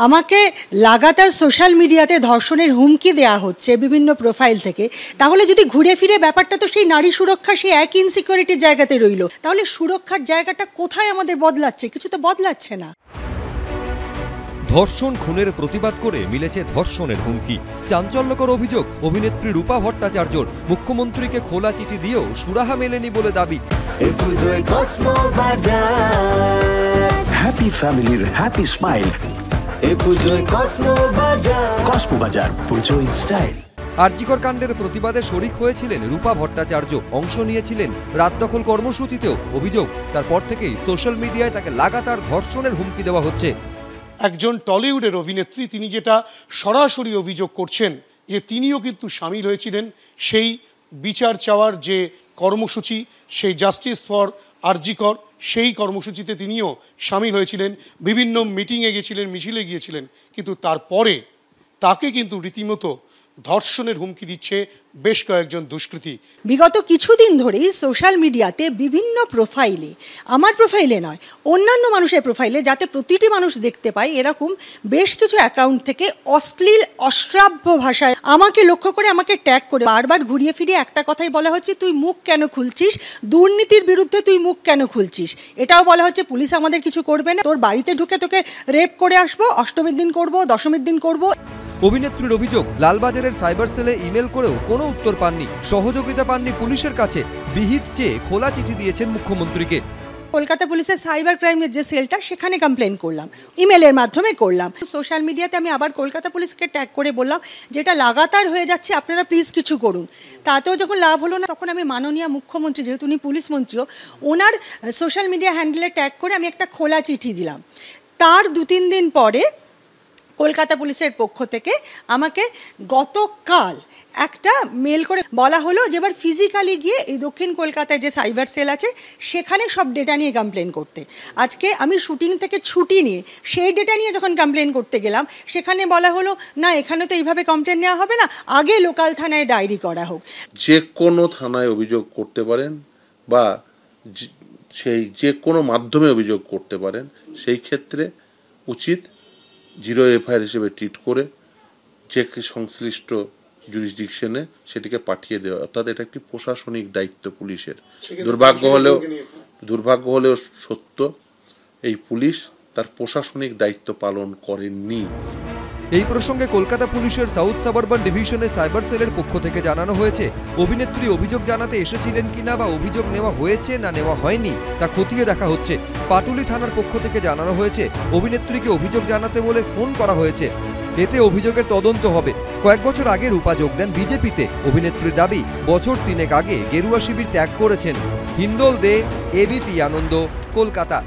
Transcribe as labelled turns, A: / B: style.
A: আমাকে লাগাতার সোশ্যাল মিডিয়াতে ধর্ষণের হুমকি দেওয়া হচ্ছে বিভিন্ন প্রোফাইল থেকে, তাহলে যদি ঘুরে ফিরে ব্যাপারটা তো সেই নারী সুরক্ষা সেই এক ইনসিকিউরিটির জায়গাতে রইল, তাহলে সুরক্ষার জায়গাটা কোথায় আমাদের বদলাচ্ছে? কিছু তো বদলাচ্ছে না।
B: ধর্ষণ খুনের প্রতিবাদ করে মিলেছে ধর্ষণের হুমকি। চাঞ্চল্যকর অভিযোগ অভিনেত্রী রূপা ভট্টাচার্যর। মুখ্যমন্ত্রীকে খোলা চিঠি দিয়েও সুরাহা মেলেনি বলে দাবি।
C: হ্যাপি ফ্যামিলির happy smile. কসমোবাজার, Puja in style.
B: RG Kar কাণ্ডের প্রতিবাদে শরিক হয়েছিলেন রূপা ভট্টাচার্য, অংশ নিয়েছিলেন রাত দখল কর্মসূচিতেও। অভিযোগ, তারপর থেকেই সোশ্যাল মিডিয়ায় তাকে লাগাতার ধর্ষণের হুমকি দেওয়া হচ্ছে।
D: একজন টলিউডের অভিনেত্রী, তিনি যেটা সরাসরি অভিযোগ করছেন যে তিনিও কিন্তু সামিল হয়েছিলেন সেই বিচার চাওয়ার যে কর্মসূচি, সেই জাস্টিস ফর আরজিকর, সেই কর্মসূচিতে তিনিও সামিল হয়েছিলেন, বিভিন্ন মিটিংয়ে গিয়েছিলেন, মিছিলে গিয়েছিলেন, কিন্তু তারপরে তাকে কিন্তু রীতিমতো ধর্ষণের হুমকি দিচ্ছে বেশ কয়েকজন দুষ্কৃতী।
A: বিগত কিছুদিন ধরেই সোশ্যাল মিডিয়াতে বিভিন্ন প্রোফাইলে, আমার প্রোফাইলে নয় অন্যান্য মানুষের প্রোফাইলে, যাতে প্রতিটি মানুষ দেখতে পায়, এরকম বেশ কিছু অ্যাকাউন্ট থেকে অশ্লীল অশ্রাব্য ভাষায় আমাকে লক্ষ্য করে, আমাকে ট্যাগ করে বারবার ঘুরিয়ে ফিরিয়ে একটা কথাই বলা হচ্ছে, তুই মুখ কেন খুলছিস, দুর্নীতির বিরুদ্ধে তুই মুখ কেন খুলছিস। এটাও বলা হচ্ছে পুলিশ আমাদের কিছু করবে না, তোর বাড়িতে ঢুকে তোকে রেপ করে আসবো, অষ্টমীর দিন করব, দশমীর দিন করব।
B: অভিনেত্রীর অভিযোগ, লালবাজারের সাইবার সেলে ইমেল করেও কোনো উত্তর পাননি, সহযোগিতা পাননি পুলিশের কাছে। বিহিত চেয়ে খোলা চিঠি দিয়েছেন মুখ্যমন্ত্রীকে।
A: কলকাতা পুলিশের সাইবার ক্রাইমের যে সেলটা, সেখানে কমপ্লেন করলাম, ইমেলের মাধ্যমে করলাম। সোশ্যাল মিডিয়াতে আমি আবার কলকাতা পুলিশকে ট্যাগ করে বললাম, যেটা লাগাতার হয়ে যাচ্ছে, আপনারা প্লিজ কিছু করুন। তাতেও যখন লাভ হলো না, তখন আমি মাননীয় মুখ্যমন্ত্রী, যেহেতু উনি পুলিশ মন্ত্রীও, ওনার সোশ্যাল মিডিয়া হ্যান্ডেলে ট্যাগ করে আমি একটা খোলা চিঠি দিলাম। তার 2-3 দিন পরে কলকাতা পুলিশের পক্ষ থেকে আমাকে গতকাল একটা মেল করে বলা হলো যে এবার ফিজিক্যালি গিয়ে এই দক্ষিণ কলকাতায় যে সাইবার সেল আছে, সেখানে সব ডেটা নিয়ে কমপ্লেন করতে। আজকে আমি শুটিং থেকে ছুটি নিয়ে সেই ডেটা নিয়ে যখন কমপ্লেন করতে গেলাম, সেখানে বলা হলো না, এখানে তো এইভাবে কমপ্লেন নেওয়া হবে না, আগে লোকাল থানায় ডায়েরি করা হোক।
E: যে কোনো থানায় অভিযোগ করতে পারেন বা সেই যে কোনো মাধ্যমে অভিযোগ করতে পারেন, সেই ক্ষেত্রে উচিত 0 এফআইআর হিসেবে ট্রিট করে যে সংশ্লিষ্ট জুরিসডিকশনে সেটিকে পাঠিয়ে দেওয়া। অর্থাৎ এটা একটি প্রশাসনিক দায়িত্ব পুলিশের। দুর্ভাগ্য হলেও সত্য, এই পুলিশ তার প্রশাসনিক দায়িত্ব পালন করেননি।
B: এই প্রসঙ্গে কলকাতা পুলিশের সাউথ সাবারবান ডিভিশনের সাইবার সেলের পক্ষ থেকে জানানো হয়েছে, অভিনেত্রী অভিযোগ জানাতে এসেছিলেন কিনা বা অভিযোগ নেওয়া হয়েছে না নেওয়া হয়নি তা খতিয়ে দেখা হচ্ছে। পাটুলি থানার পক্ষ থেকে জানানো হয়েছে, অভিনেত্রীকে অভিযোগ জানাতে বলে ফোন করা হয়েছে, এতে অভিযোগের তদন্ত হবে। কয়েক বছর আগে রূপা যোগ দেন বিজেপিতে। অভিনেত্রীর দাবি, বছর 3 আগে গেরুয়া শিবির ত্যাগ করেছেন। হিন্দোল দে, এবিপি আনন্দ, কলকাতা।